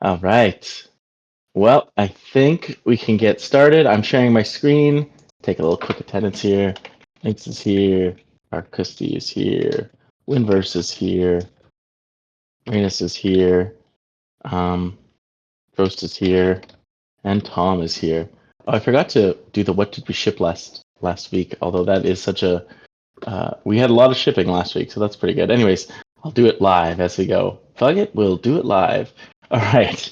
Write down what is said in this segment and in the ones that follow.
All right. Well, I think we can get started. I'm sharing my screen. Take a little quick attendance here. Links is here. Arcusti is here. Winverse is here. Renus is here. Ghost is here. And Tom is here. Oh, I forgot to do the what did we ship last week, although that is such a... we had a lot of shipping last week, so that's pretty good. Anyways, I'll do it live as we go. Fuck it, we'll do it live. All right.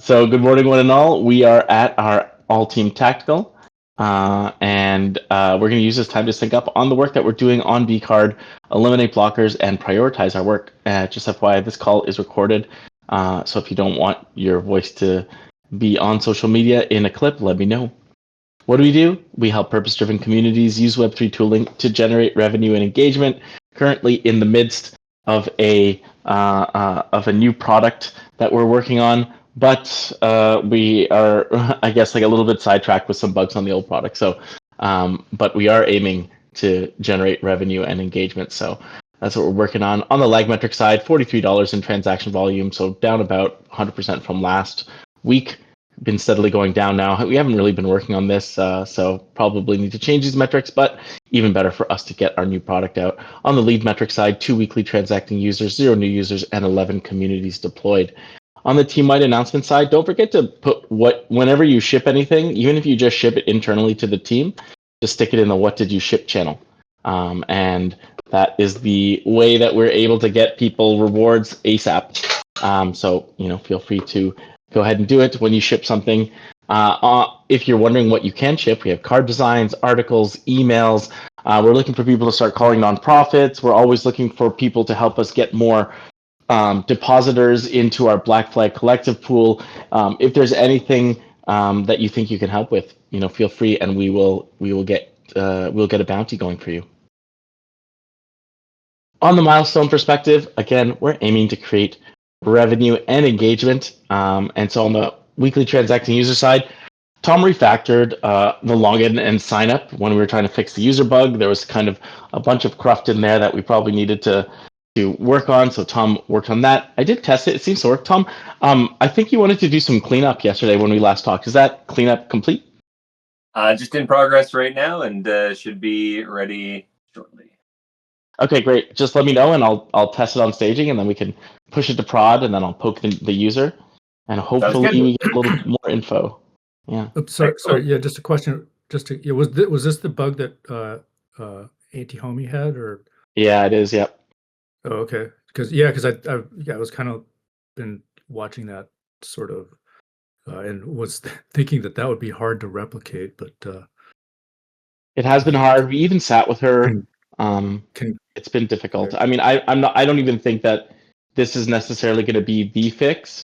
So good morning, one and all. We are at our all-team tactical, and we're going to use this time to sync up on the work that we're doing on BCard, eliminate blockers, and prioritize our work. Just FYI, this call is recorded, so if you don't want your voice to be on social media in a clip, let me know. What do? We help purpose-driven communities use Web3 tooling to generate revenue and engagement. Currently in the midst of a new product that we're working on, but we are, I guess, like a little bit sidetracked with some bugs on the old product. So, but we are aiming to generate revenue and engagement. So that's what we're working on. On the lag metric side, $43 in transaction volume, so down about 100% from last week. Been steadily going down now. We haven't really been working on this, so probably need to change these metrics, but even better for us to get our new product out. On the lead metric side, 2 weekly transacting users, 0 new users, and 11 communities deployed. On the team-wide announcement side, don't forget to put whenever you ship anything, even if you just ship it internally to the team, just stick it in the what did you ship channel. And that is the way that we're able to get people rewards ASAP. So, feel free to go ahead and do it when you ship something. If you're wondering what you can ship, we have card designs, articles, emails. We're looking for people to start calling nonprofits. We're always looking for people to help us get more depositors into our Black Flag Collective pool. If there's anything that you think you can help with, feel free, and we'll get a bounty going for you. On the milestone perspective, again, we're aiming to create revenue and engagement. And so on the weekly transacting user side, Tom refactored the login and sign up when we were trying to fix the user bug. There was kind of a bunch of cruft in there that we probably needed to work on. So Tom worked on that. I did test it. It seems to work. Tom, I think you wanted to do some cleanup yesterday when we last talked. Is that cleanup complete? Just in progress right now, and should be ready shortly. Okay, great. Just let me know, and I'll test it on staging, and then we can push it to prod, and then I'll poke the user, and hopefully we get a little bit more info. Yeah. Oops, sorry. Yeah, just a question. Was this the bug that Anti-Homie had, or? Yeah, it is. Yep. Oh, okay. Because I was kind of been watching that sort of, and was thinking that would be hard to replicate, but it has been hard. We even sat with her. It's been difficult. I mean, I don't even think that this is necessarily going to be the fix,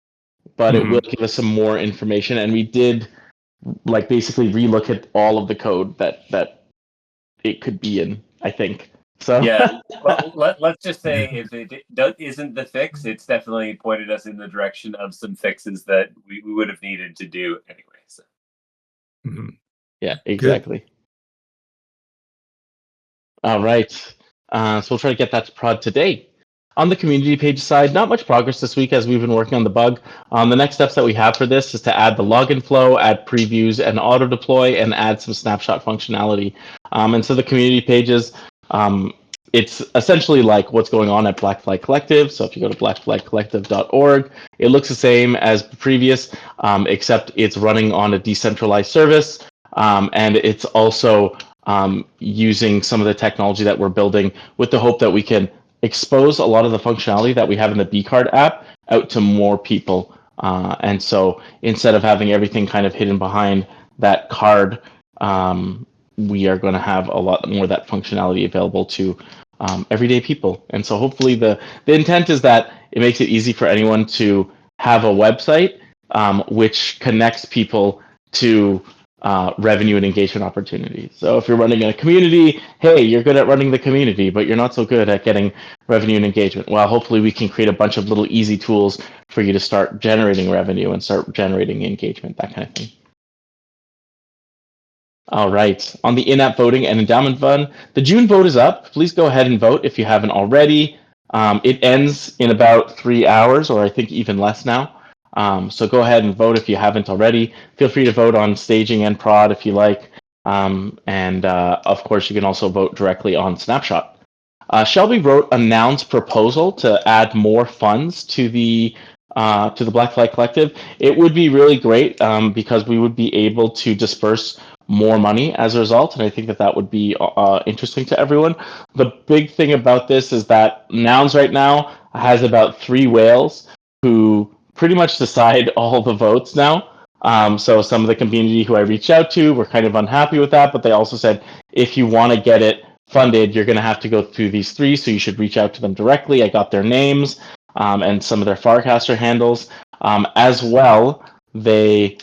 but it will give us some more information. And we did basically relook at all of the code that it could be in, I think. So yeah, well, let's just say if it isn't the fix, it's definitely pointed us in the direction of some fixes that we would have needed to do anyway. So. Yeah, exactly. Good. All right. So we'll try to get that to prod today. On the community page side, not much progress this week as we've been working on the bug. The next steps that we have for this is to add the login flow, add previews and auto deploy, and add some snapshot functionality. And so the community pages, it's essentially like what's going on at Black Flag Collective. So if you go to blackflagcollective.org, it looks the same as previous, except it's running on a decentralized service. And it's also using some of the technology that we're building with the hope that we can expose a lot of the functionality that we have in the BCard app out to more people. And so instead of having everything kind of hidden behind that card, we are going to have a lot more of that functionality available to everyday people. And so hopefully the intent is that it makes it easy for anyone to have a website which connects people to revenue and engagement opportunities. So if you're running in a community, hey, you're good at running the community, but you're not so good at getting revenue and engagement. Well, hopefully we can create a bunch of little easy tools for you to start generating revenue and start generating engagement, that kind of thing. All right, on the in-app voting and endowment fund, the June vote is up. Please go ahead and vote if you haven't already. It ends in about 3 hours, or I think even less now. So go ahead and vote if you haven't already. Feel free to vote on staging and prod if you like. And of course, you can also vote directly on Snapshot. Shelby wrote a Nouns proposal to add more funds to the Black Flag Collective. It would be really great because we would be able to disperse more money as a result, and I think that would be interesting to everyone. The big thing about this is that Nouns right now has about 3 whales who pretty much decide all the votes now. So some of the community who I reached out to were kind of unhappy with that, but they also said, if you want to get it funded, you're going to have to go through these 3, so you should reach out to them directly. I got their names and some of their Farcaster handles. As well, they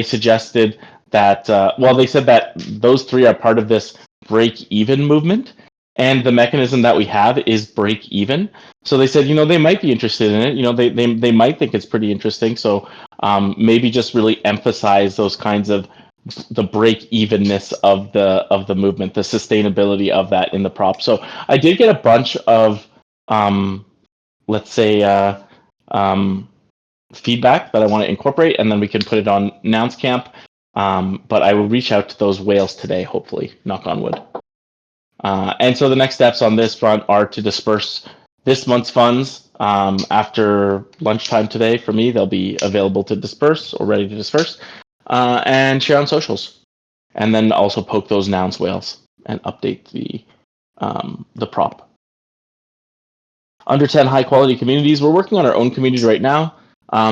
suggested that, they said that those 3 are part of this break-even movement, and the mechanism that we have is break-even. So they said, they might be interested in it. They might think it's pretty interesting. So maybe just really emphasize those kinds of the break-evenness of the movement, the sustainability of that in the prop. So I did get a bunch of let's say feedback that I want to incorporate, and then we can put it on Nouns Camp. But I will reach out to those whales today, hopefully, knock on wood. And so the next steps on this front are to disperse this month's funds after lunchtime today. For me, they'll be available to disperse or ready to disperse, and share on socials, and then also poke those Nouns whales and update the prop. Under 10 high quality communities. We're working on our own community right now.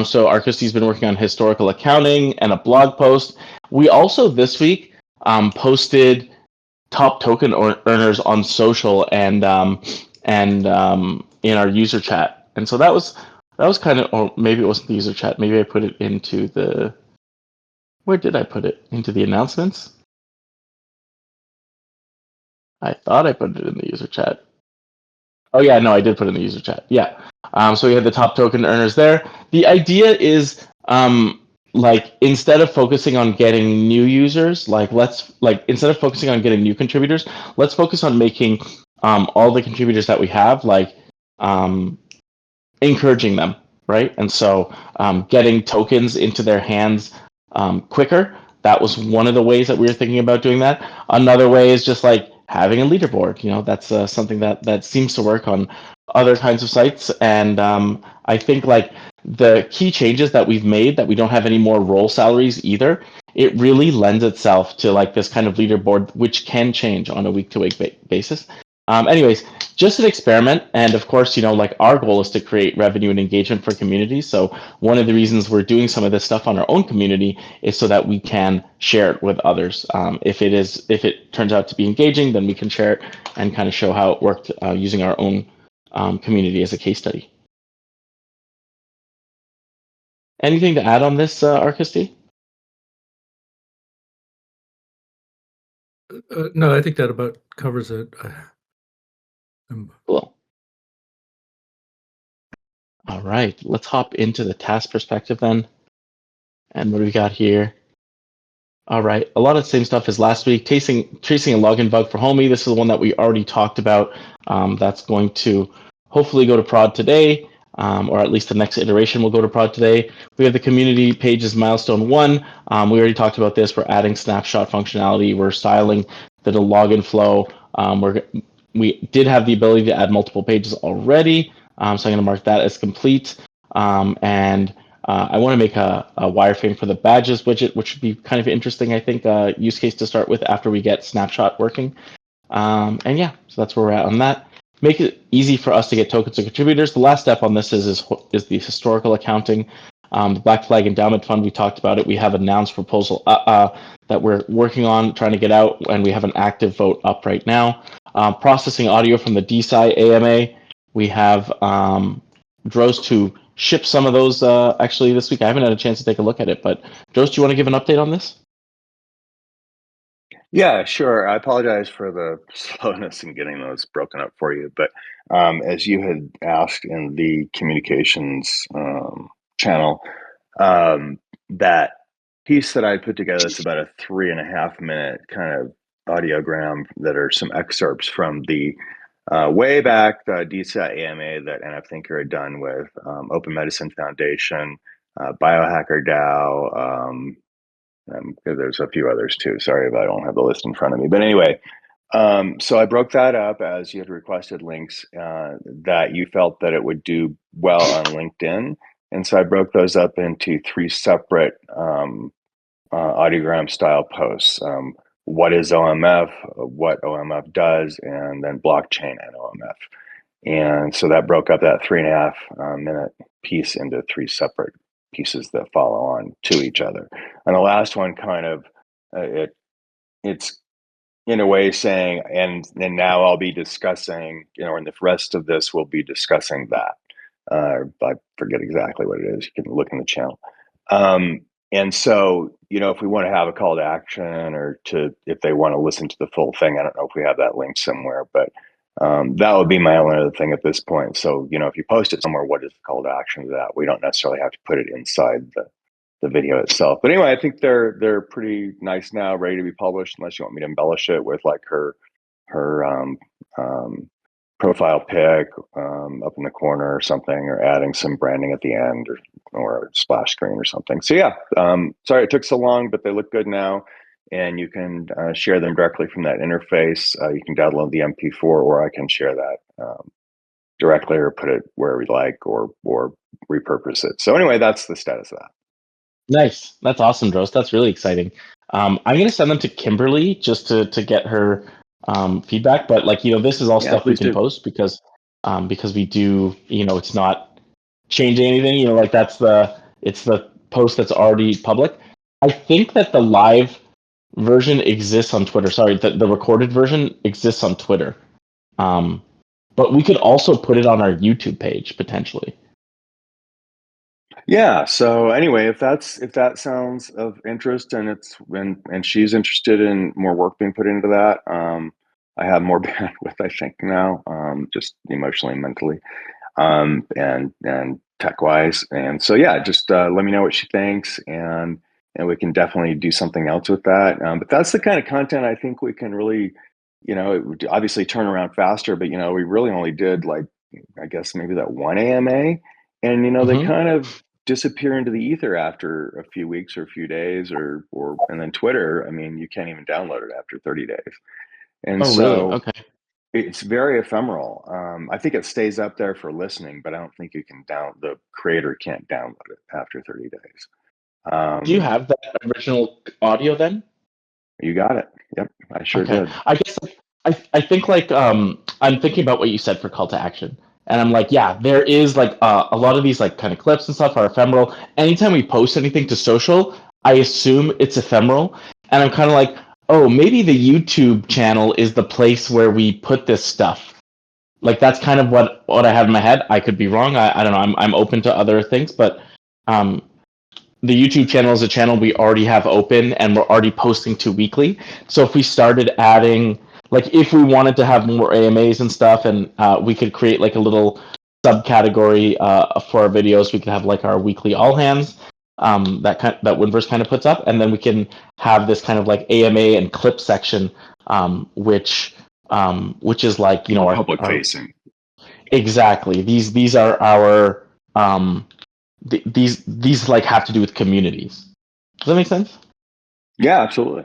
So Arkisty's been working on historical accounting and a blog post. We also this week posted top token earners on social and in our user chat. And so that was kind of, or maybe it wasn't the user chat. Maybe I put it into the, where did I put it? Into the announcements? I thought I put it in the user chat. Oh yeah, no, I did put it in the user chat. Yeah. So we had the top token earners there. The idea is like instead of focusing on getting new users, instead of focusing on getting new contributors, let's focus on making all the contributors that we have encouraging them, right? And so getting tokens into their hands quicker. That was one of the ways that we were thinking about doing that. Another way is just like having a leaderboard. That's something that seems to work on other kinds of sites. And I think like the key changes that we've made, that we don't have any more role salaries either, it really lends itself to like this kind of leaderboard, which can change on a week-to-week basis. Anyways, just an experiment, and of course, like our goal is to create revenue and engagement for communities. So one of the reasons we're doing some of this stuff on our own community is so that we can share it with others. If it turns out to be engaging, then we can share it and kind of show how it worked using our own community as a case study. Anything to add on this, Arkisty? No, I think that about covers it. Cool. All right, let's hop into the task perspective then. And what do we got here? All right, a lot of the same stuff as last week. Tracing a login bug for Homie. This is the one that we already talked about. That's going to hopefully go to prod today, or at least the next iteration will go to prod today. We have the community pages milestone 1. We already talked about this. We're adding snapshot functionality. We're styling the login flow. We did have the ability to add multiple pages already. So I'm going to mark that as complete. And I want to make a wireframe for the badges widget, which would be kind of interesting, I think, use case to start with after we get Snapshot working. And yeah, so that's where we're at on that. Make it easy for us to get tokens to contributors. The last step on this is the historical accounting. The Black Flag Endowment Fund, we talked about it. We have an announced proposal that we're working on, trying to get out, and we have an active vote up right now. Processing audio from the DSI AMA. We have Droz to ship some of those actually this week. I haven't had a chance to take a look at it, but Droz, do you want to give an update on this? Yeah, sure. I apologize for the slowness in getting those broken up for you, but as you had asked in the communications channel, that piece that I put together, it's about a 3.5 minute kind of audiogram that are some excerpts from the way back the DSA AMA that NF Thinker had done with Open Medicine Foundation, Biohacker DAO. There's a few others too. Sorry if I don't have the list in front of me. But anyway, so I broke that up as you had requested links that you felt that it would do well on LinkedIn. And so I broke those up into 3 separate audiogram style posts. What is OMF, what OMF does, and then blockchain and OMF. And so that broke up that 3.5 minute piece into 3 separate pieces that follow on to each other. And the last one kind of, it's in a way saying, and now I'll be discussing, and the rest of this will be discussing that. I forget exactly what it is. You can look in the channel. And so, if we want to have a call to action or if they want to listen to the full thing, I don't know if we have that link somewhere, but that would be my only other thing at this point. So, if you post it somewhere, what is the call to action to that? We don't necessarily have to put it inside the video itself. But anyway, I think they're pretty nice now, ready to be published, unless you want me to embellish it with like her profile pic up in the corner or something, or adding some branding at the end or a splash screen or something. So yeah, sorry it took so long, but they look good now. And you can share them directly from that interface. You can download the MP4, or I can share that directly, or put it wherever we like, or repurpose it. So anyway, that's the status of that. Nice. That's awesome, Dros. That's really exciting. I'm going to send them to Kimberly just to get her feedback. But this is all stuff we can post because we do, it's not changing anything. It's the post that's already public. I think that the live version exists on Twitter. Sorry, the recorded version exists on Twitter. But we could also put it on our YouTube page potentially. Yeah. So anyway, if that sounds of interest, and she's interested in more work being put into that, I have more bandwidth, I think now, just emotionally and mentally, and tech wise. And so yeah, just let me know what she thinks, and we can definitely do something else with that. But that's the kind of content I think we can really, it would obviously turn around faster. But we really only did I guess maybe that one AMA, and they kind of disappear into the ether after a few weeks or a few days, and then Twitter, I mean, you can't even download it after 30 days. And really? Okay. It's very ephemeral. I think it stays up there for listening, but I don't think the creator can't download it after 30 days. Do you have that original audio then? You got it. Yep, I sure did. I guess I think I'm thinking about what you said for call to action. And I'm like, yeah, there is a lot of these kind of clips and stuff are ephemeral. Anytime we post anything to social, I assume it's ephemeral. And I'm kind of like, oh, maybe the YouTube channel is the place where we put this stuff. That's kind of what I have in my head. I could be wrong. I don't know. I'm open to other things, but the YouTube channel is a channel we already have open, and we're already posting to weekly. So if we started adding, if we wanted to have more AMAs and stuff, and we could create a little subcategory for our videos, we could have our weekly all hands that Winverse kind of puts up, and then we can have this kind of AMA and clip section, which is our public facing. Exactly. These are our these have to do with communities. Does that make sense? Yeah, absolutely.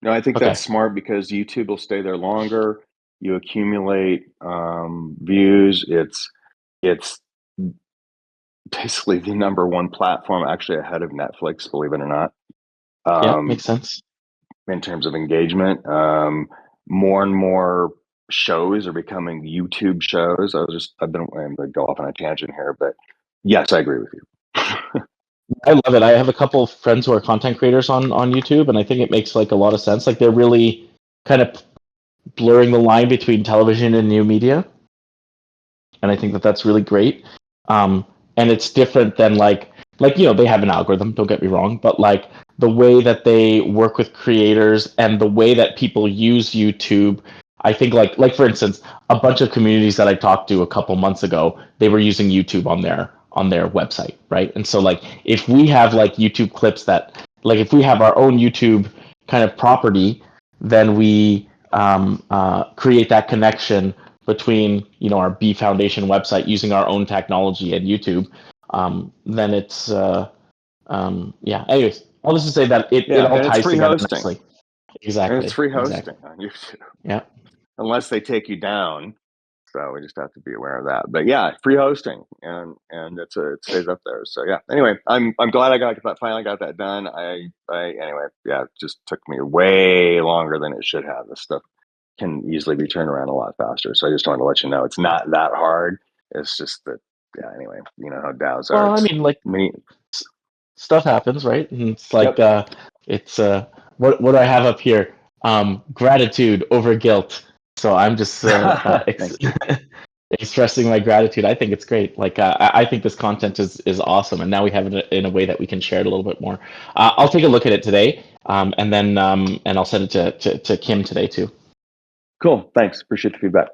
No, I think that's smart, because YouTube will stay there longer. You accumulate views. It's basically the number one platform, actually ahead of Netflix, believe it or not. Yeah, makes sense. In terms of engagement, more and more shows are becoming YouTube shows. I'm going to go off on a tangent here, but yes, I agree with you. I love it. I have a couple of friends who are content creators on YouTube, and I think it makes a lot of sense. They're really kind of blurring the line between television and new media, and I think that that's really great. And it's different than they have an algorithm. Don't get me wrong, but the way that they work with creators and the way that people use YouTube. I think for instance, a bunch of communities that I talked to a couple months ago, they were using YouTube on their website, right? And so if we have YouTube clips that if we have our own YouTube kind of property, then we create that connection between our B Foundation website using our own technology and YouTube. Then it's Yeah. Anyways, all this to say that it Yeah, all and it's ties free together hosting. nicely. And Exactly. it's free Exactly. hosting on YouTube, Yeah. unless they take you down. So we just have to be aware of that. But yeah, free hosting, and it stays up there. So yeah. Anyway, I'm glad I finally got that done. Anyway, yeah, it just took me way longer than it should have. This stuff can easily be turned around a lot faster. So I just wanted to let you know it's not that hard. It's just that, yeah. Anyway, you know how DAOs are. Well, I mean, like, stuff happens, right? And it's like, Yep. it's what do I have up here? Gratitude over guilt. So I'm just Thank you. expressing my gratitude. I think it's great. Like, I think this content is awesome, and now we have it in a way that we can share it a little bit more. I'll take a look at it today, and then and I'll send it to Kim today too. Cool. Thanks. Appreciate the feedback.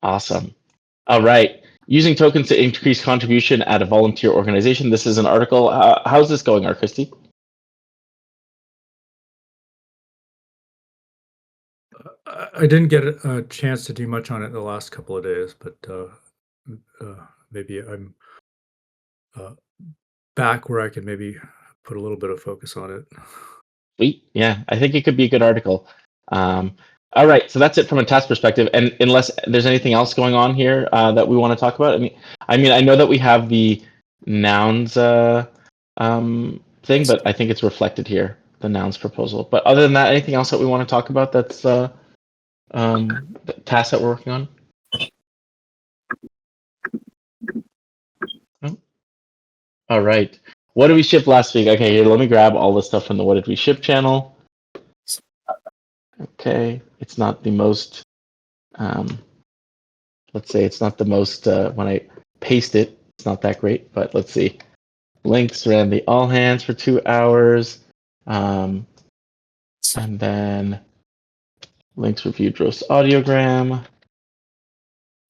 Awesome. All right. Using tokens to increase contribution at a volunteer organization. This is an article. How's this going, Christy? I didn't get a chance to do much on it in the last couple of days, but maybe I'm back where I can maybe put a little bit of focus on it. Sweet. Yeah, I think it could be a good article. All right, so that's it from a task perspective. And unless there's anything else going on here that we want to talk about, I mean, I know that we have the nouns thing, but I think it's reflected here, the nouns proposal. But other than that, anything else that we want to talk about that's the task that we're working on? No? All right. What did we ship last week? Okay, here, let me grab all the stuff from the What Did We Ship channel. Okay, it's not the most, let's say it's not the most, when I paste it, it's not that great, but let's see. Links ran the all hands for 2 hours. And then Links reviewed Roast Audiogram.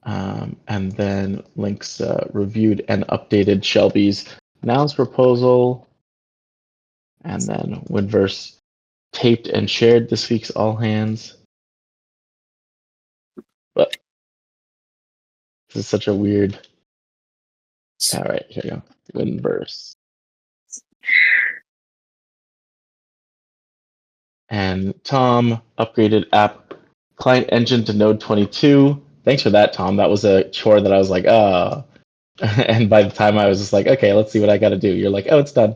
And then Links reviewed and updated Shelby's nouns proposal. And then Winverse taped and shared this week's all hands. But this is such a weird. All right, here we go. Winverse. And Tom upgraded app client engine to Node 22. Thanks for that, Tom. That was a chore that I was like, oh. And by the time I was just like, okay, let's see what I got to do. You're like, oh, it's done.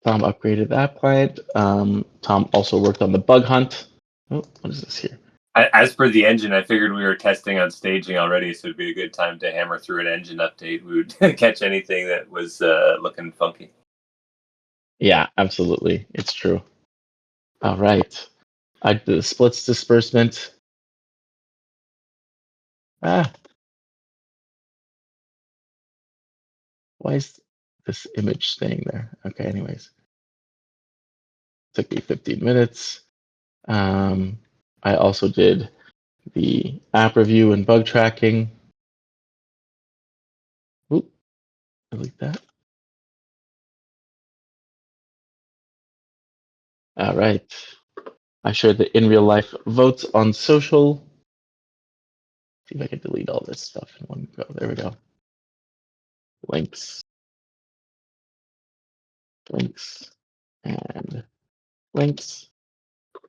Tom upgraded the app client. Tom also worked on the bug hunt. Oh, what is this here? As per the engine, I figured we were testing on staging already, so it'd be a good time to hammer through an engine update. We would catch anything that was looking funky. Yeah, absolutely. It's true. All right. The splits disbursement. Why is this image staying there? Okay, anyways. Took me 15 minutes. I also did the app review and bug tracking. Oop, I like that. All right. I shared the in real life votes on social. See if I can delete all this stuff in one go. There we go. Links, and links.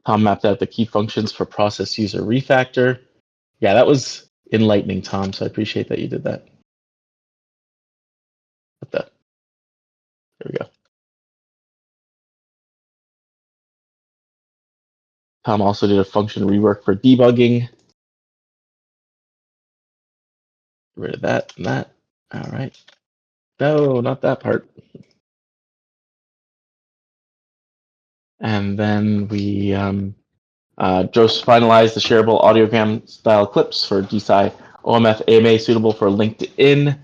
Tom mapped out the key functions for process user refactor. Yeah, that was enlightening, Tom. So I appreciate that you did that. There we go. Tom also did a function rework for debugging. Get rid of that and that. All right. No, not that part. And then we just finalized the shareable audiogram style clips for DSI OMF AMA suitable for LinkedIn.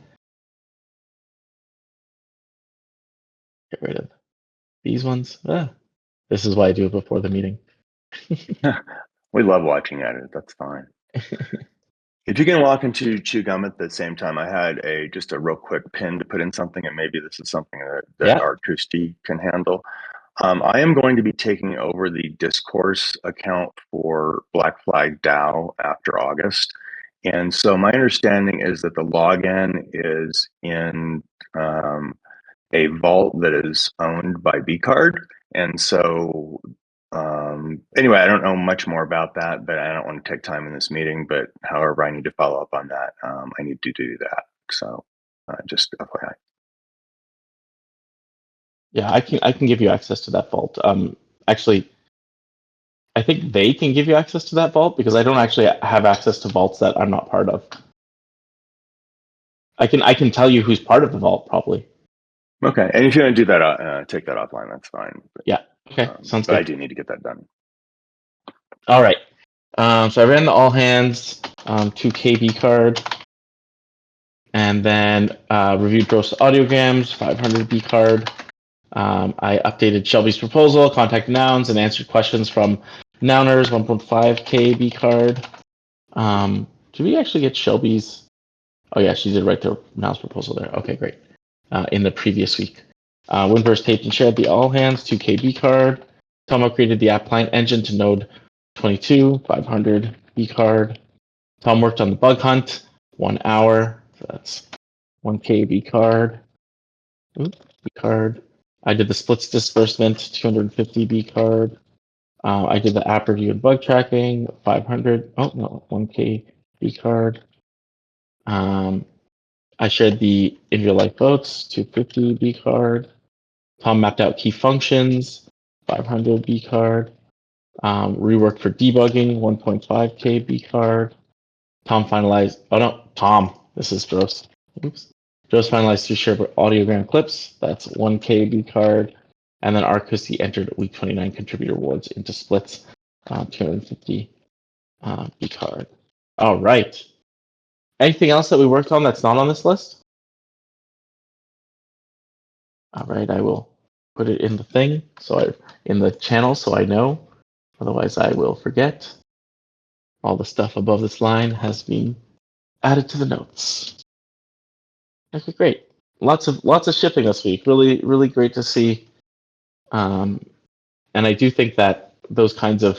Get rid of these ones. This is why I do it before the meeting. We love watching at it. That's fine. If you can walk into Chew Gum at the same time, I had just a real quick pin to put in something, and maybe this is something that our Christy can handle. I am going to be taking over the discourse account for Black Flag DAO after August. And so my understanding is that the login is in a vault that is owned by BCard. And so anyway, I don't know much more about that, but I don't want to take time in this meeting. But however, I need to follow up on that. I need to do that. So just FYI. Yeah, I can give you access to that vault. Actually, I think they can give you access to that vault because I don't actually have access to vaults that I'm not part of. I can tell you who's part of the vault probably. Okay, and if you want to do that, take that offline. That's fine. But, Yeah. Okay. Sounds but good. I do need to get that done. All right. So I ran the all hands, 2K BCard, and then reviewed gross audiograms, 500 BCard. I updated Shelby's proposal, contacted nouns, and answered questions from nouners, 1.5K BCard. Did we actually get Shelby's? Oh yeah, she did write the nouns proposal there. Okay, great. In the previous week. Winverse taped and shared the all hands, 2K BCard. Tomo created the app client engine to Node 22, 500 BCard. Tom worked on the bug hunt, 1 hour. So that's 1K BCard. BCard. I did the splits disbursement, 250 BCard. I did the app review and bug tracking, 500. Oh no, 1K BCard. I shared the in real life votes, 250 BCard. Tom mapped out key functions, 500 BCard. Reworked for debugging, 1.5K BCard. Tom finalized. Oh no, Tom. This is Dross. Oops. Dross finalized 2 share audiogram clips. That's 1K BCard. And then Arcusi entered week 29 contributor awards into splits, 250 BCard. All right. Anything else that we worked on that's not on this list? All right, I will put it in the thing, in the channel, so I know. Otherwise, I will forget. All the stuff above this line has been added to the notes. Okay, great. Lots of shipping this week. Really, really great to see. And I do think that those kinds of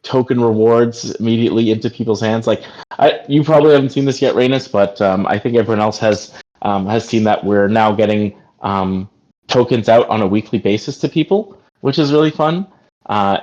token rewards immediately into people's hands. Like, you probably haven't seen this yet, Rainus, but I think everyone else has seen that we're now getting tokens out on a weekly basis to people, which is really fun.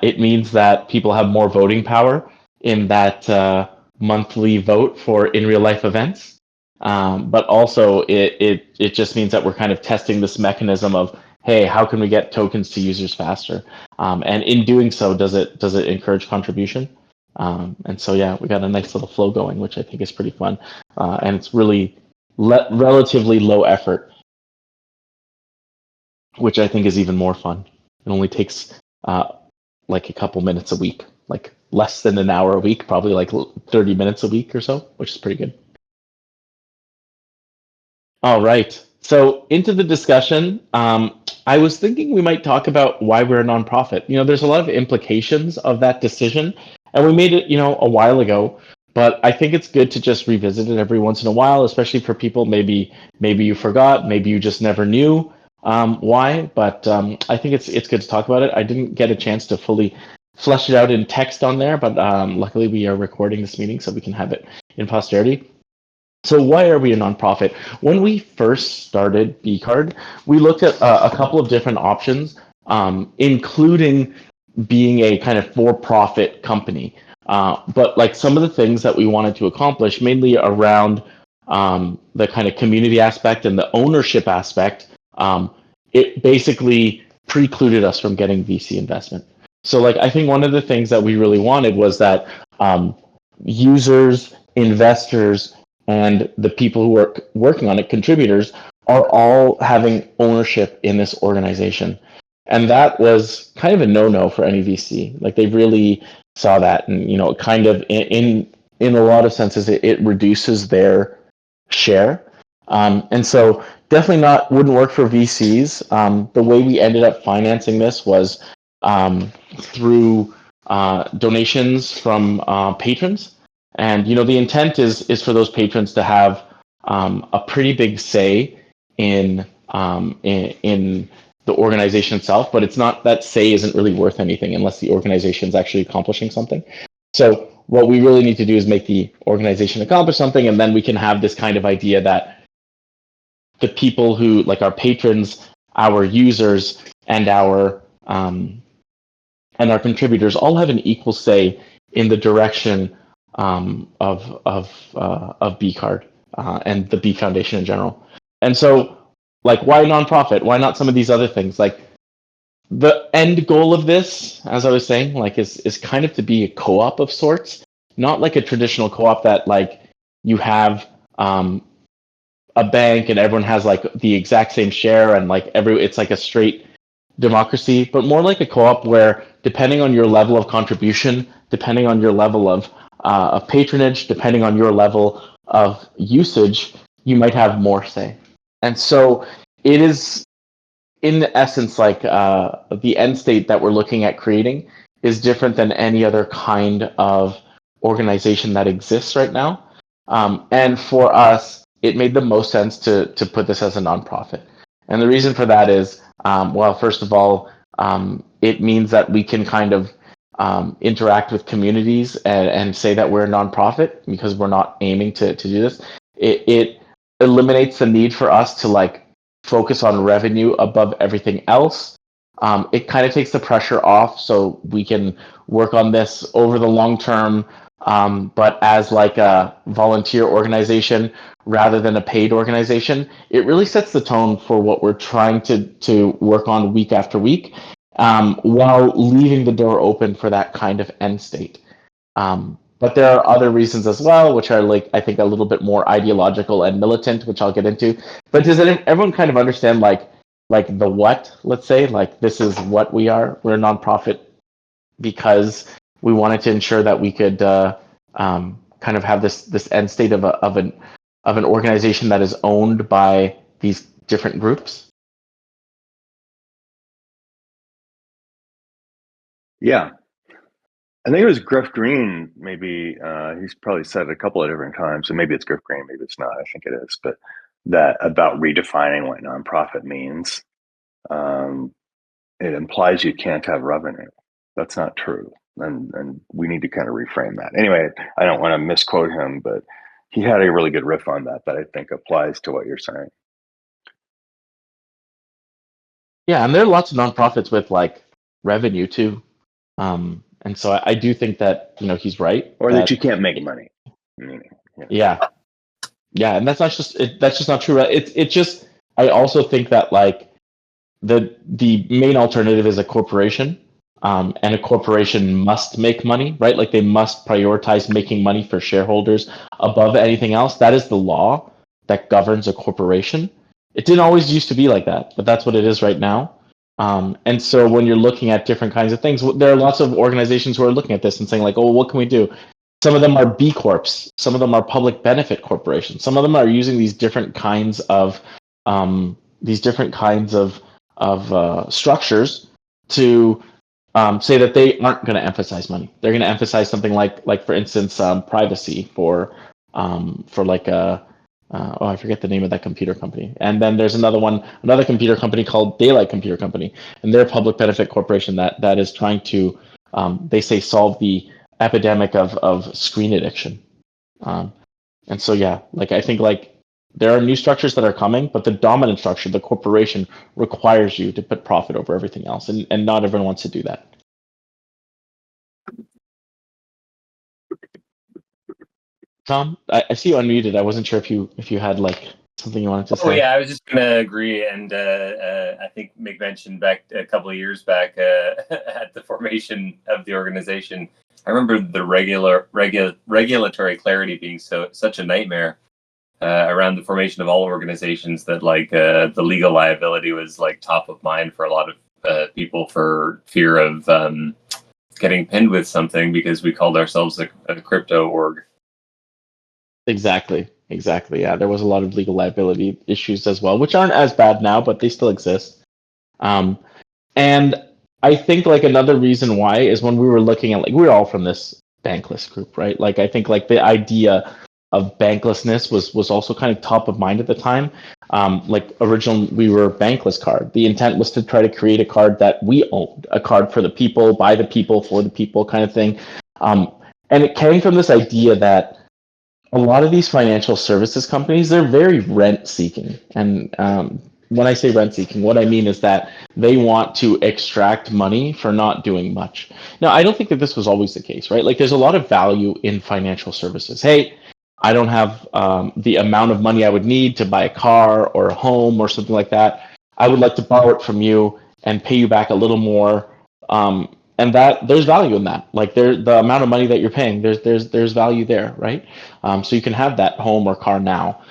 It means that people have more voting power in that monthly vote for in real life events. But also it just means that we're kind of testing this mechanism of, hey, how can we get tokens to users faster? And in doing so, does it encourage contribution? And so yeah, we got a nice little flow going, which I think is pretty fun. And it's really relatively low effort, which I think is even more fun. It only takes like a couple minutes a week, like less than an hour a week, probably like 30 minutes a week or so, which is pretty good. All right. So into the discussion, I was thinking we might talk about why we're a nonprofit. There's a lot of implications of that decision, and we made it, a while ago. But I think it's good to just revisit it every once in a while, especially for people maybe you forgot, maybe you just never knew why. But I think it's good to talk about it. I didn't get a chance to fully flesh it out in text on there, but luckily we are recording this meeting so we can have it in posterity. So why are we a nonprofit? When we first started BCard, we looked at a couple of different options, including being a kind of for-profit company. But like some of the things that we wanted to accomplish, mainly around the kind of community aspect and the ownership aspect, it basically precluded us from getting VC investment. So like I think one of the things that we really wanted was that users, investors, and the people who are working on it, contributors, are all having ownership in this organization. And that was kind of a no-no for any VC. Like they really saw that, and kind of in a lot of senses, it reduces their share. And so definitely wouldn't work for VCs. The way we ended up financing this was through donations from patrons. And the intent is for those patrons to have a pretty big say in the organization itself, but it's not that say isn't really worth anything unless the organization is actually accomplishing something. So what we really need to do is make the organization accomplish something, and then we can have this kind of idea that the people who, like our patrons, our users, and our contributors all have an equal say in the direction of BCard and the B Foundation in general. And so, like, why nonprofit? Why not some of these other things? Like, the end goal of this, as I was saying, like, is kind of to be a co-op of sorts, not like a traditional co-op that like you have a bank and everyone has like the exact same share and like it's like a straight democracy, but more like a co-op where, depending on your level of contribution, depending on your level of patronage, depending on your level of usage, you might have more say. And so it is, in essence, like the end state that we're looking at creating is different than any other kind of organization that exists right now. And for us, it made the most sense to put this as a nonprofit. And the reason for that is, well, first of all, it means that we can kind of interact with communities and say that we're a nonprofit because we're not aiming to do this. It eliminates the need for us to like focus on revenue above everything else. It kind of takes the pressure off so we can work on this over the long term, but as like a volunteer organization rather than a paid organization. It really sets the tone for what we're trying to work on week after week, while leaving the door open for that kind of end state. But there are other reasons as well, which are like, I think, a little bit more ideological and militant, which I'll get into. But does everyone kind of understand like the what? Let's say like this is what we are. We're a nonprofit because we wanted to ensure that we could kind of have this end state of an organization that is owned by these different groups. Yeah. I think it was Griff Green, maybe he's probably said it a couple of different times, so maybe it's Griff Green, maybe it's not, I think it is, but that about redefining what nonprofit means. It implies you can't have revenue. That's not true. And we need to kind of reframe that. Anyway, I don't want to misquote him, but he had a really good riff on that I think applies to what you're saying. Yeah, and there are lots of nonprofits with like revenue too. And so I do think that, he's right. Or that you can't make money. Meaning, yeah. Yeah, and that's just not true. Right? It's just, I also think that like the main alternative is a corporation, and a corporation must make money, right? Like they must prioritize making money for shareholders above anything else. That is the law that governs a corporation. It didn't always used to be like that, but that's what it is right now. And so when you're looking at different kinds of things, there are lots of organizations who are looking at this and saying like, oh, what can we do? Some of them are B Corps. Some of them are public benefit corporations. Some of them are using these different kinds of structures to say that they aren't going to emphasize money. They're going to emphasize something like for instance, privacy for like a I forget the name of that computer company. And then there's another computer company called Daylight Computer Company, and they're a public benefit corporation that is trying to, they say, solve the epidemic of screen addiction. And so, yeah, like I think like there are new structures that are coming, but the dominant structure, the corporation, requires you to put profit over everything else, and not everyone wants to do that. Tom, I see you unmuted. I wasn't sure if you had like something you wanted to say. Oh yeah, I was just gonna agree, and I think Mick mentioned back a couple of years back at the formation of the organization. I remember the regulatory clarity being such a nightmare around the formation of all organizations that like the legal liability was like top of mind for a lot of people for fear of getting pinned with something because we called ourselves a crypto org. Exactly. Yeah, there was a lot of legal liability issues as well, which aren't as bad now, but they still exist. And I think like another reason why is when we were looking at, like, we're all from this bankless group, right? Like I think like the idea of banklessness was also kind of top of mind at the time. Like originally we were bankless card. The intent was to try to create a card that we owned, a card for the people, by the people, for the people kind of thing. And it came from this idea that a lot of these financial services companies, they're very rent seeking. And when I say rent seeking, what I mean is that they want to extract money for not doing much. Now, I don't think that this was always the case, right? Like there's a lot of value in financial services. Hey, I don't have the amount of money I would need to buy a car or a home or something like that. I would like to borrow it from you and pay you back a little more. And that there's value in that. Like the amount of money that you're paying, there's value there, right? So you can have that home or car now.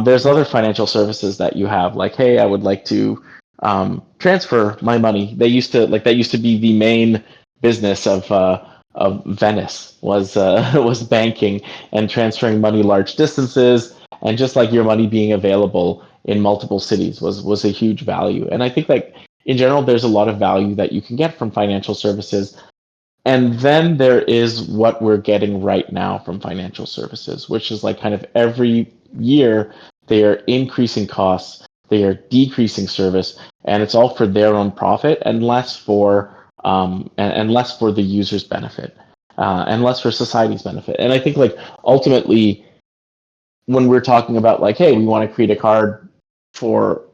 There's other financial services that you have, like, hey, I would like to transfer my money. They used to like that used to be the main business of Venice was was banking and transferring money large distances, and just like your money being available in multiple cities was a huge value. And I think like in general, there's a lot of value that you can get from financial services. And then there is what we're getting right now from financial services, which is like kind of every year they are increasing costs, they are decreasing service, and it's all for their own profit and less for and less for the user's benefit, and less for society's benefit. And I think like ultimately, when we're talking about like, hey, we want to create a card for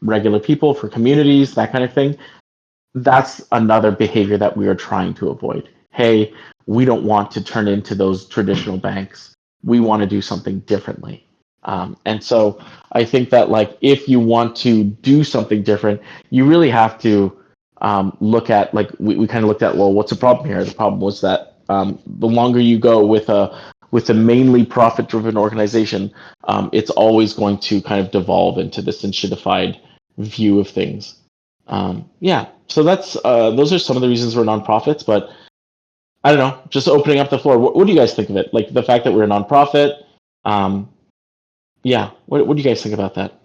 regular people, for communities, that kind of thing, that's another behavior that we are trying to avoid. Hey, we don't want to turn into those traditional banks. We want to do something differently. And so I think that like if you want to do something different, you really have to look at like we kind of looked at, well, what's the problem here? The problem was that the longer you go with a mainly profit driven organization, it's always going to kind of devolve into this institutified view of things. Yeah, so that's those are some of the reasons we're nonprofits, but I don't know, just opening up the floor. What do you guys think of it? Like the fact that we're a nonprofit. Yeah, what do you guys think about that?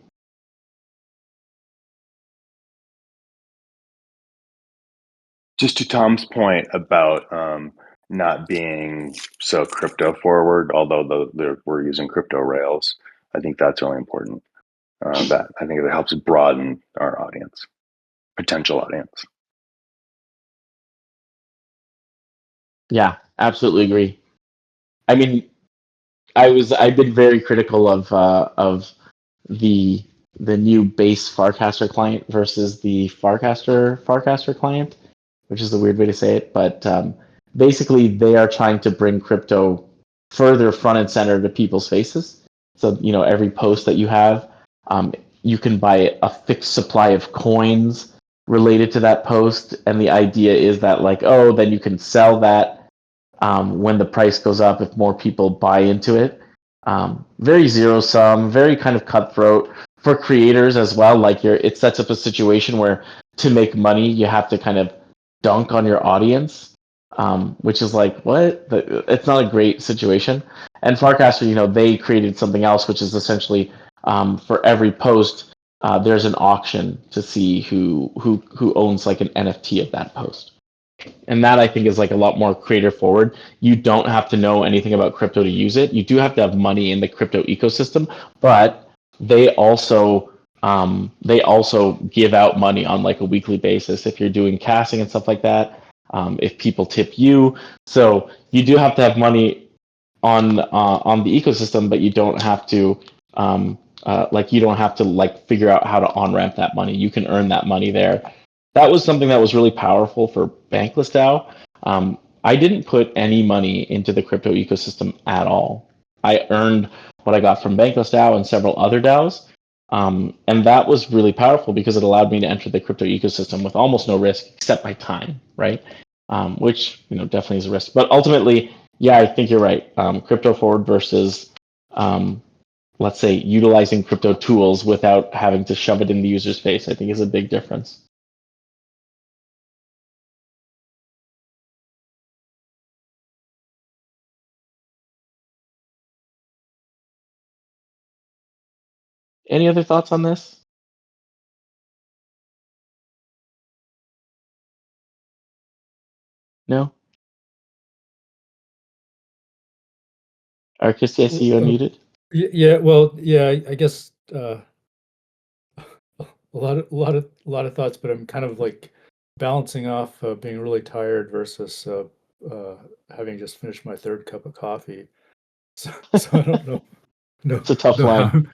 Just to Tom's point about not being so crypto forward, although we're using crypto rails, I think that's really important. That I think it helps broaden our audience, potential audience. Yeah, absolutely agree. I mean, I've been very critical of the the new base Farcaster client versus the Farcaster client, which is a weird way to say it, but basically they are trying to bring crypto further front and center to people's faces. So every post that you have, you can buy a fixed supply of coins related to that post, and the idea is that like, oh, then you can sell that when the price goes up if more people buy into it. Very zero sum, very kind of cutthroat for creators as well. Like it sets up a situation where to make money you have to kind of dunk on your audience, which is like what? It's not a great situation. And Farcaster, they created something else, which is essentially for every post, there's an auction to see who owns like an NFT of that post. And that I think is like a lot more creator forward. You don't have to know anything about crypto to use it. You do have to have money in the crypto ecosystem, but they also give out money on like a weekly basis if you're doing casting and stuff like that. If people tip you, so you do have to have money on the ecosystem, but you don't have to like figure out how to on ramp that money. You can earn that money there. That was something that was really powerful for Bankless DAO. I didn't put any money into the crypto ecosystem at all. I earned what I got from Bankless DAO and several other DAOs. And that was really powerful because it allowed me to enter the crypto ecosystem with almost no risk except my time, right? Which definitely is a risk. But ultimately, yeah, I think you're right. Crypto forward versus, let's say, utilizing crypto tools without having to shove it in the user's face, I think is a big difference. Any other thoughts on this? No? Arcus, I see you unmuted. Yeah, well, yeah, I guess a lot of thoughts, but I'm kind of like balancing off being really tired versus having just finished my third cup of coffee, so I don't know. No, It's a tough no, line.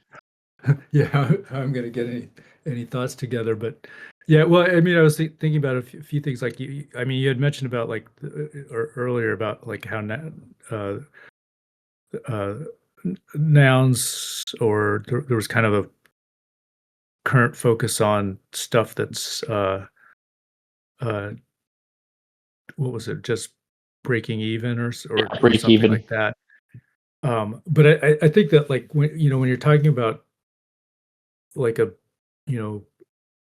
yeah, how I'm gonna get any thoughts together, but yeah, well, I mean, I was thinking about a few things like I mean, you had mentioned about like or earlier about like how uh, uh, nouns, or there was kind of a current focus on stuff that's uh, what was it, just breaking even or Break something even. like that. But I think that like when you're talking about like a you know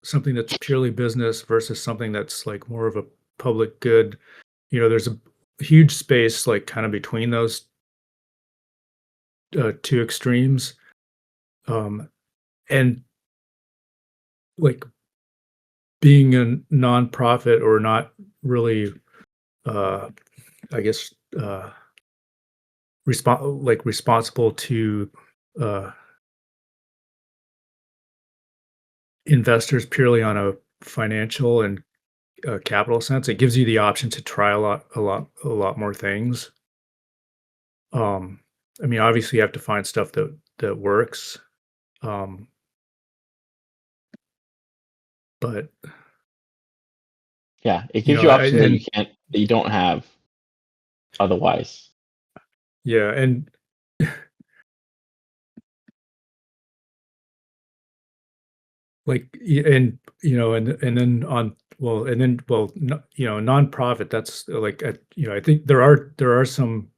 something that's purely business versus something that's like more of a public good, there's a huge space like kind of between those two extremes. Um, and like being a nonprofit or not really, uh, I guess, responsible to uh, investors purely on a financial and capital sense. It gives you the option to try a lot more things. Um, I mean, obviously, you have to find stuff that works. Um, but Yeah, it gives you I options and that you don't have otherwise. yeah, and and and then on well, and then well, no, nonprofit. That's like I think there are some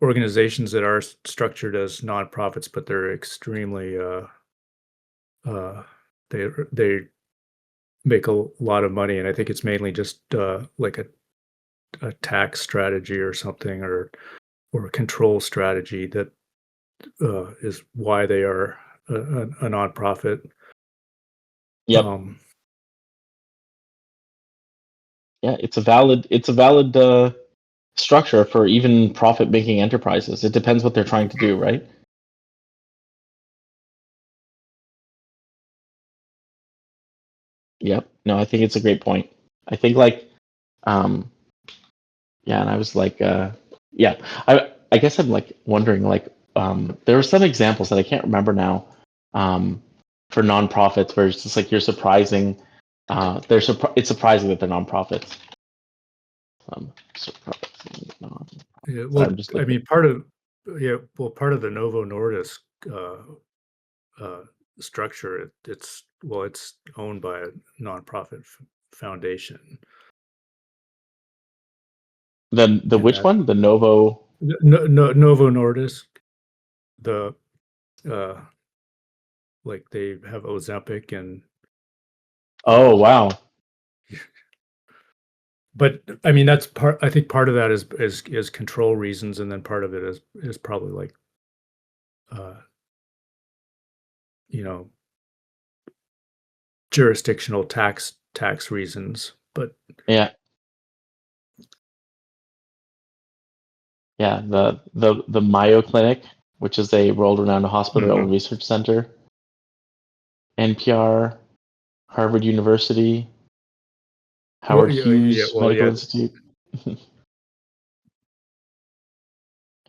organizations that are structured as nonprofits, but they're extremely uh, they make a lot of money, and I think it's mainly just like a tax strategy or something, or a control strategy that is why they are a nonprofit. Yep. Um, Yeah, it's a valid structure for even profit making enterprises. It depends what they're trying to do, right? Yep. No, I think it's a great point. I think like um yeah, and I was like yeah, I guess I'm like wondering like there were some examples that I can't remember now for nonprofits where it's just like you're surprising it's surprising that they're nonprofits. Surprising yeah, Sorry, well, I'm just I looking. mean, part of the Novo Nordisk uh, uh, structure, it's owned by a nonprofit foundation, The and which that one? The Novo. Novo Nordisk, the uh, like they have Ozempic and Oh uh, wow. but I mean that's part. I think part of that is control reasons, and then part of it is probably like uh, you know jurisdictional tax reasons. But Yeah. Yeah, the Mayo Clinic, which is a world-renowned hospital Mhm. and research center, NPR, Harvard University, Well, Howard yeah, Hughes well, Medical yeah, Institute.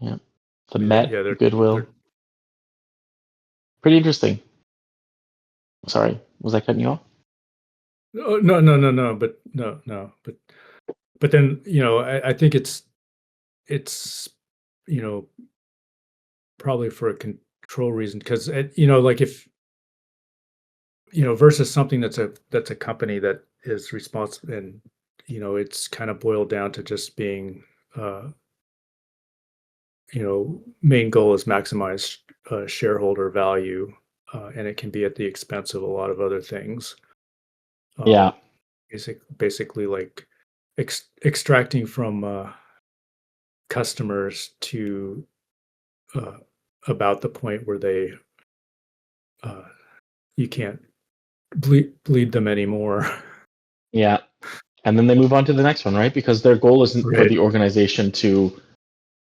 Yeah, the I mean, Met, yeah, they're Goodwill. Pretty interesting. Sorry, was I cutting you off? oh, no, but but then I think it's you know probably for a control reason, because like if versus something that's a company that is responsible, and it's kind of boiled down to just being uh main goal is maximize shareholder value, and it can be at the expense of a lot of other things. Yeah, um basically like extracting from customers to uh, about the point where they uh, you can't bleed them anymore. yeah. And then they move on to the next one, right? Because their goal isn't for Right. the organization to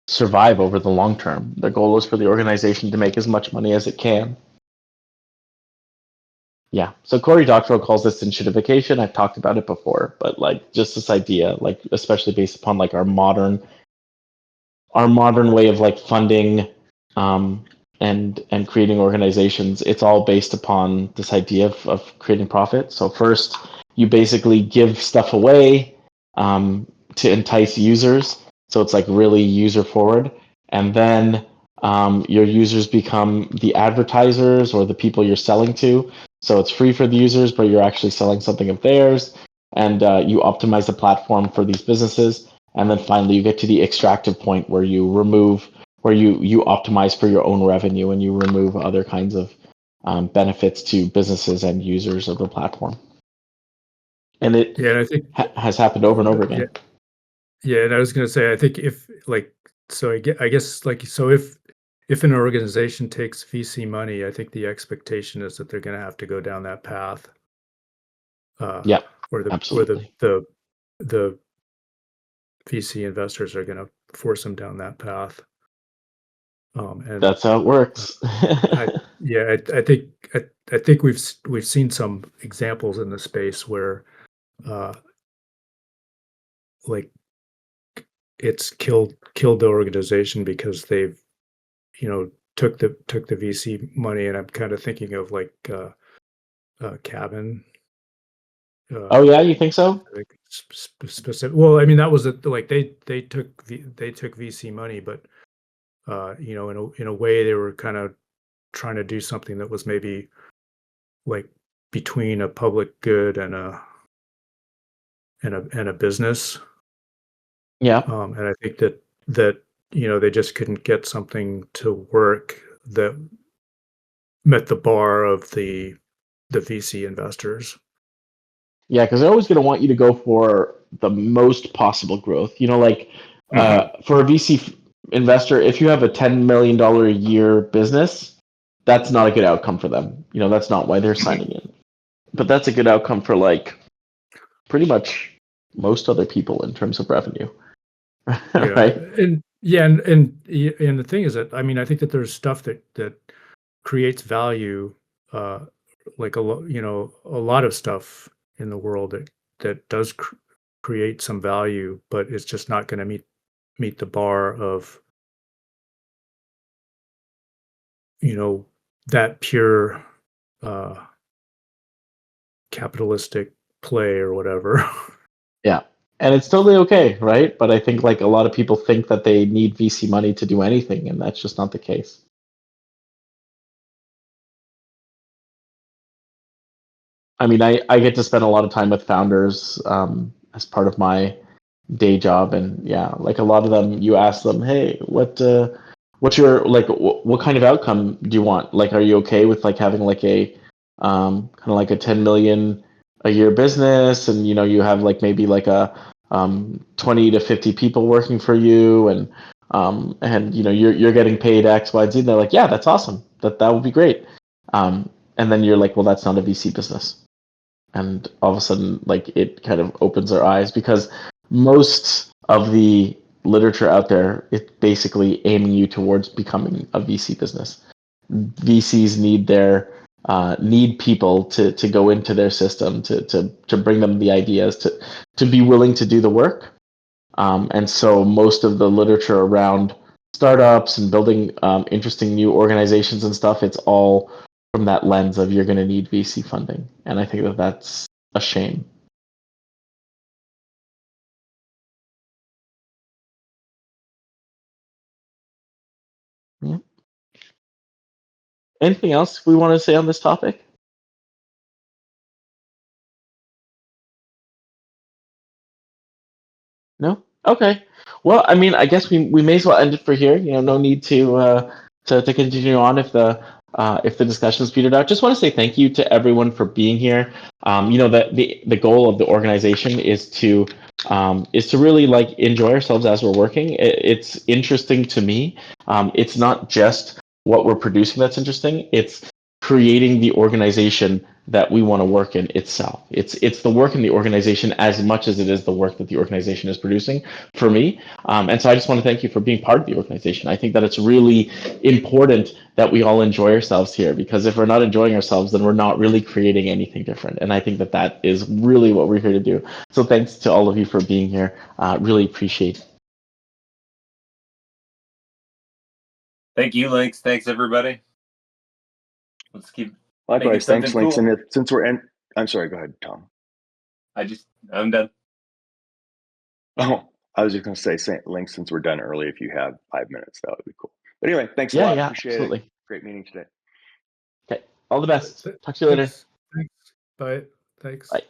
survive over the long term. Their goal is for the organization to make as much money as it can. Yeah. So Cory Doctorow calls this intuitification. I've talked about it before, but like just this idea, like especially based upon like our modern way of like funding um, and creating organizations, it's all based upon this idea of creating profit. So first, you basically give stuff away to entice users. So it's like really user forward, and then your users become the advertisers or the people you're selling to. So it's free for the users, but you're actually selling something of theirs, and you optimize the platform for these businesses. And then finally, you get to the extractive point where you remove, where you optimize for your own revenue and you remove other kinds of benefits to businesses and users of the platform. And it Yeah, and I think has happened over and over again. yeah, and I was going to say, I think if like, so I guess like, so if an organization takes VC money, I think the expectation is that they're going to have to go down that path. Yeah, or absolutely. the VC investors are going to force them down that path. And that's how it works. I think we've seen some examples in the space where like it's killed the organization because they've took the VC money, and I'm kind of thinking of like Cabin. Oh yeah, you think so? Like specific. Well, I mean that was like they took VC money, but in a way they were kind of trying to do something that was maybe like between a public good and a business. Yeah. And I think that they just couldn't get something to work that met the bar of the VC investors. Yeah, because they're always going to want you to go for the most possible growth. Like for a VC investor, if you have a $10 million a year business, that's not a good outcome for them. That's not why they're signing in. But that's a good outcome for like pretty much most other people in terms of revenue. Right? And the thing is that, I mean, I think that there's stuff that creates value, like a lot of stuff in the world that does create some value, but it's just not going to meet the bar of that pure capitalistic play or whatever. Yeah. And it's totally okay, right? But I think like a lot of people think that they need VC money to do anything, and that's just not the case. I mean, I get to spend a lot of time with founders as part of my day job, and yeah, like a lot of them, you ask them, hey, what's your like, what kind of outcome do you want? Like, are you okay with like having like a kind of like a 10 million a year business, and you have like maybe like a 20 to 50 people working for you, and you're getting paid X, Y, Z. And they're like, yeah, that's awesome. That would be great. And then you're like, well, that's not a VC business. And all of a sudden, like it kind of opens their eyes, because most of the literature out there is basically aiming you towards becoming a VC business. VCs need people to go into their system to bring them the ideas, to be willing to do the work. And so most of the literature around startups and building interesting new organizations and stuff, it's all from that lens of you're going to need VC funding. And I think that that's a shame. Yeah. Anything else we want to say on this topic? No? Okay. Well, I mean, I guess we may as well end it for here. No need to continue on if the discussion's petered out. Just want to say thank you to everyone for being here. The goal of the organization is to really like enjoy ourselves as we're working. It's interesting to me. It's not just what we're producing that's interesting. It's creating the organization that we want to work in itself. It's the work in the organization as much as it is the work that the organization is producing for me. And so I just want to thank you for being part of the organization. I think that it's really important that we all enjoy ourselves here, because if we're not enjoying ourselves, then we're not really creating anything different. And I think that that is really what we're here to do. So thanks to all of you for being here. Really appreciate it. Thank you, Lynx. Thanks, everybody. Let's keep. Likewise, thanks, something Lynx. cool. And since we're in, I'm sorry. Go ahead, Tom. I'm done. Oh, I was just going to say, Lynx, since we're done early, if you have 5 minutes, that would be cool. But anyway, thanks a lot. Yeah, Appreciate absolutely. it. Great meeting today. Okay, all the best. Talk to you later. Thanks. Bye. Thanks. Bye.